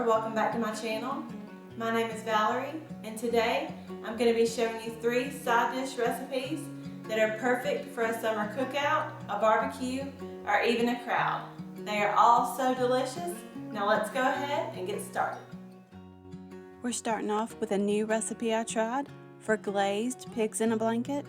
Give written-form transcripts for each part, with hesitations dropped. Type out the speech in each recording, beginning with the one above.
welcome back to my channel. My name is Valerie, and today I'm going to be showing you 3 side dish recipes that are perfect for a summer cookout, a barbecue, or even a crowd. They are all so delicious. Now let's go ahead and get started. We're starting off with a new recipe I tried for glazed pigs in a blanket.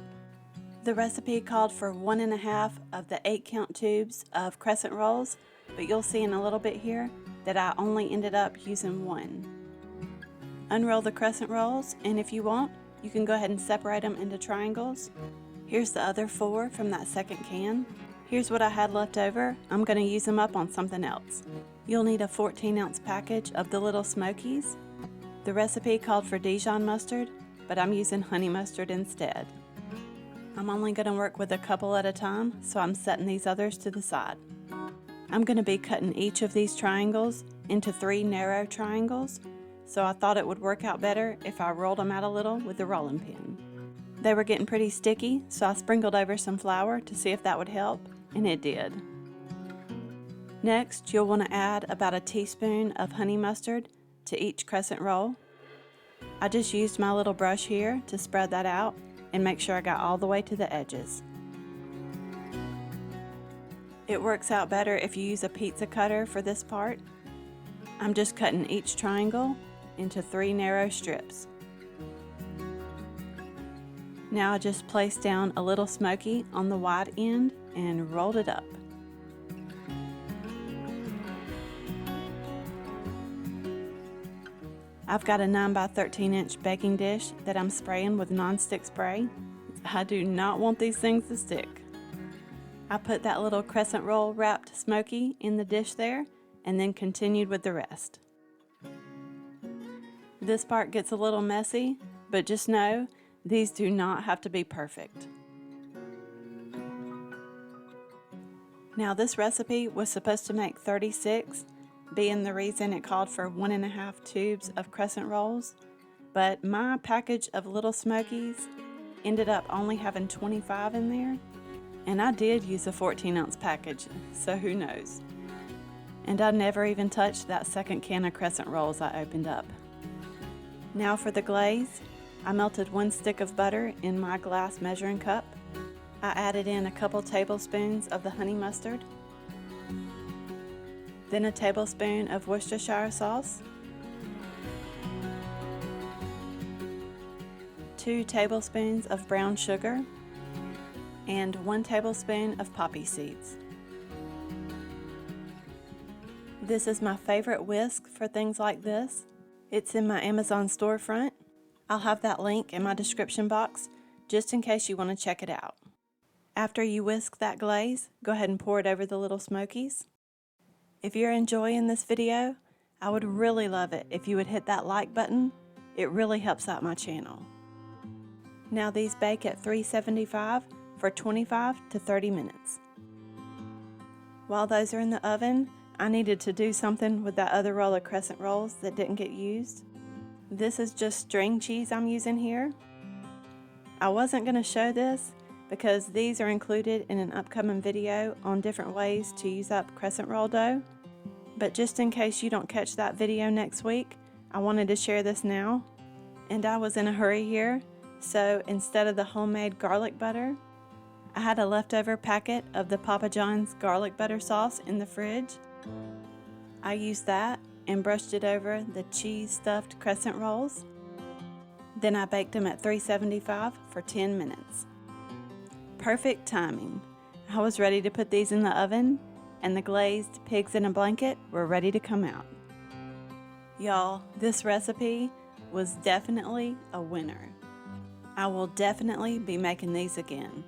The recipe called for 1.5 of the 8-count tubes of crescent rolls, but you'll see in a little bit here that I only ended up using 1. Unroll the crescent rolls, and if you want, you can go ahead and separate them into triangles. Here's the other 4 from that second can. Here's what I had left over. I'm going to use them up on something else. You'll need a 14-ounce package of the Little Smokies. The recipe called for Dijon mustard, but I'm using honey mustard instead. I'm only going to work with a couple at a time, so I'm setting these others to the side. I'm going to be cutting each of these triangles into 3 narrow triangles, so I thought it would work out better if I rolled them out a little with the rolling pin. They were getting pretty sticky, so I sprinkled over some flour to see if that would help, and it did. Next, you'll want to add about a teaspoon of honey mustard to each crescent roll. I just used my little brush here to spread that out and make sure I got all the way to the edges. It works out better if you use a pizza cutter for this part. I'm just cutting each triangle into 3 narrow strips. Now I just placed down a little smoky on the wide end and rolled it up. I've got a 9 by 13 inch baking dish that I'm spraying with non-stick spray. I do not want these things to stick. I put that little crescent roll wrapped smoky in the dish there and then continued with the rest. This part gets a little messy, but just know these do not have to be perfect. Now this recipe was supposed to make 36, being the reason it called for 1.5 tubes of crescent rolls, but my package of Little Smokies ended up only having 25 in there. And I did use a 14-ounce package, so who knows. And I never even touched that second can of crescent rolls I opened up. Now for the glaze, I melted 1 stick of butter in my glass measuring cup. I added in a couple tablespoons of the honey mustard, then a tablespoon of Worcestershire sauce, 2 tablespoons of brown sugar, and 1 tablespoon of poppy seeds. This is my favorite whisk for things like this. It's in my Amazon storefront. I'll have that link in my description box just in case you want to check it out. After you whisk that glaze, go ahead and pour it over the Little Smokies. If you're enjoying this video, I would really love it if you would hit that like button. It really helps out my channel. Now these bake at 375 for 25 to 30 minutes. While those are in the oven, I needed to do something with that other roll of crescent rolls that didn't get used. This is just string cheese I'm using here. I wasn't going to show this because these are included in an upcoming video on different ways to use up crescent roll dough. But just in case you don't catch that video next week, I wanted to share this now. And I was in a hurry here, so instead of the homemade garlic butter, I had a leftover packet of the Papa John's garlic butter sauce in the fridge. I used that and brushed it over the cheese stuffed crescent rolls. Then I baked them at 375 for 10 minutes. Perfect timing. I was ready to put these in the oven, and the glazed pigs in a blanket were ready to come out. Y'all, this recipe was definitely a winner. I will definitely be making these again.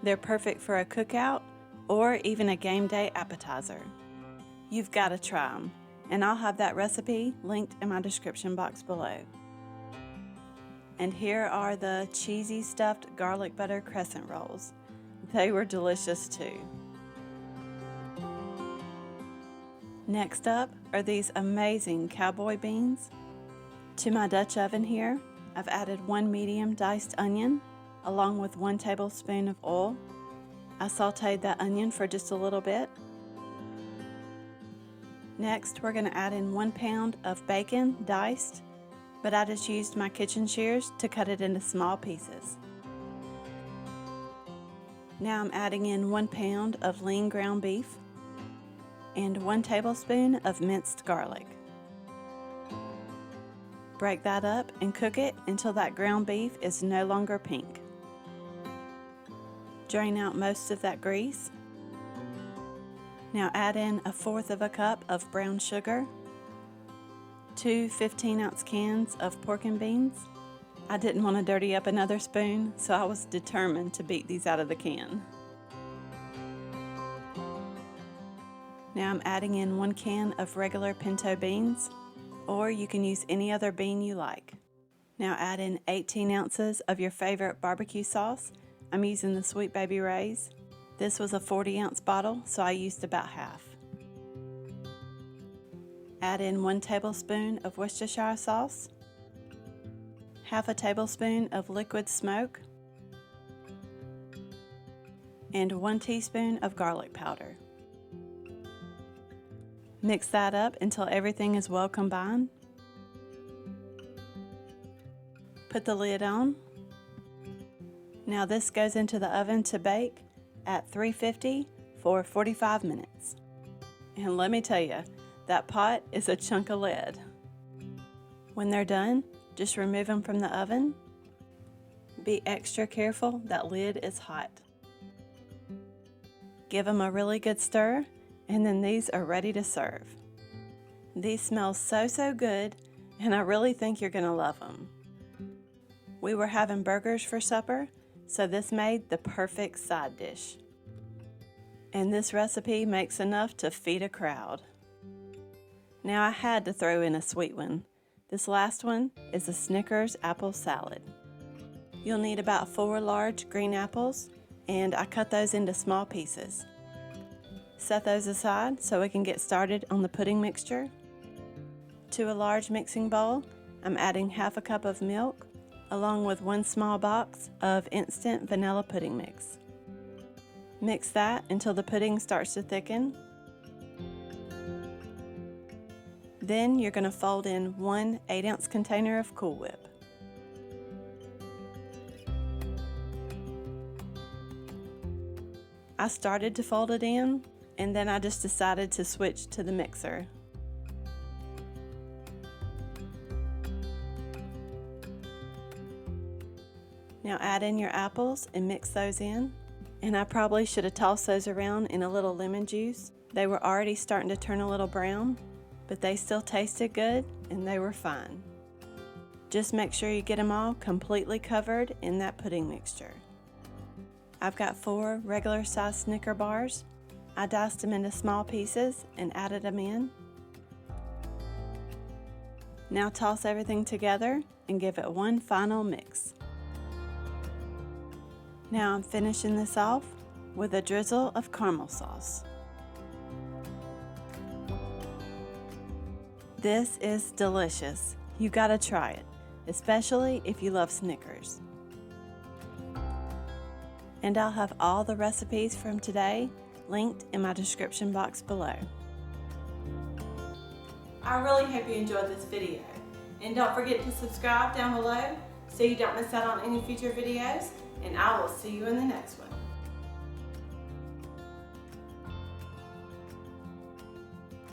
They're perfect for a cookout or even a game day appetizer. You've got to try them, and I'll have that recipe linked in my description box below. And here are the cheesy stuffed garlic butter crescent rolls. They were delicious too. Next up are these amazing Cowboy Beans. To my Dutch oven here, I've added 1 medium diced onion along with 1 tablespoon of oil. I sauteed that onion for just a little bit. Next, we're going to add in 1 pound of bacon diced, but I just used my kitchen shears to cut it into small pieces. Now I'm adding in 1 pound of lean ground beef and 1 tablespoon of minced garlic. Break that up and cook it until that ground beef is no longer pink. Drain out most of that grease. Now add in 1/4 cup of brown sugar, 2 15-ounce cans of pork and beans. I didn't want to dirty up another spoon, so I was determined to beat these out of the can. Now I'm adding in 1 can of regular pinto beans, or you can use any other bean you like. Now add in 18 ounces of your favorite barbecue sauce. I'm using the Sweet Baby Ray's. This was a 40-ounce bottle, so I used about half. Add in 1 tablespoon of Worcestershire sauce, 1/2 tablespoon of liquid smoke, and 1 teaspoon of garlic powder. Mix that up until everything is well combined. Put the lid on. Now this goes into the oven to bake at 350 for 45 minutes. And let me tell you, that pot is a chunk of lead. When they're done, just remove them from the oven. Be extra careful, that lid is hot. Give them a really good stir, and then these are ready to serve. These smell so good, and I really think you're gonna love them. We were having burgers for supper, so this made the perfect side dish. And this recipe makes enough to feed a crowd. Now I had to throw in a sweet one. This last one is a Snickers apple salad. You'll need about 4 large green apples, and I cut those into small pieces. Set those aside so we can get started on the pudding mixture. To a large mixing bowl, I'm adding 1/2 cup of milk, along with 1 small box of instant vanilla pudding mix. Mix that until the pudding starts to thicken. Then you're going to fold in 1 8-ounce container of Cool Whip. I started to fold it in, and then I just decided to switch to the mixer. Now add in your apples and mix those in. And I probably should have tossed those around in a little lemon juice. They were already starting to turn a little brown, but they still tasted good and they were fine. Just make sure you get them all completely covered in that pudding mixture. I've got 4 regular size Snicker bars. I diced them into small pieces and added them in. Now toss everything together and give it one final mix. Now I'm finishing this off with a drizzle of caramel sauce. This is delicious. You gotta try it, especially if you love Snickers. And I'll have all the recipes from today linked in my description box below. I really hope you enjoyed this video. And don't forget to subscribe down below so you don't miss out on any future videos. And I will see you in the next one.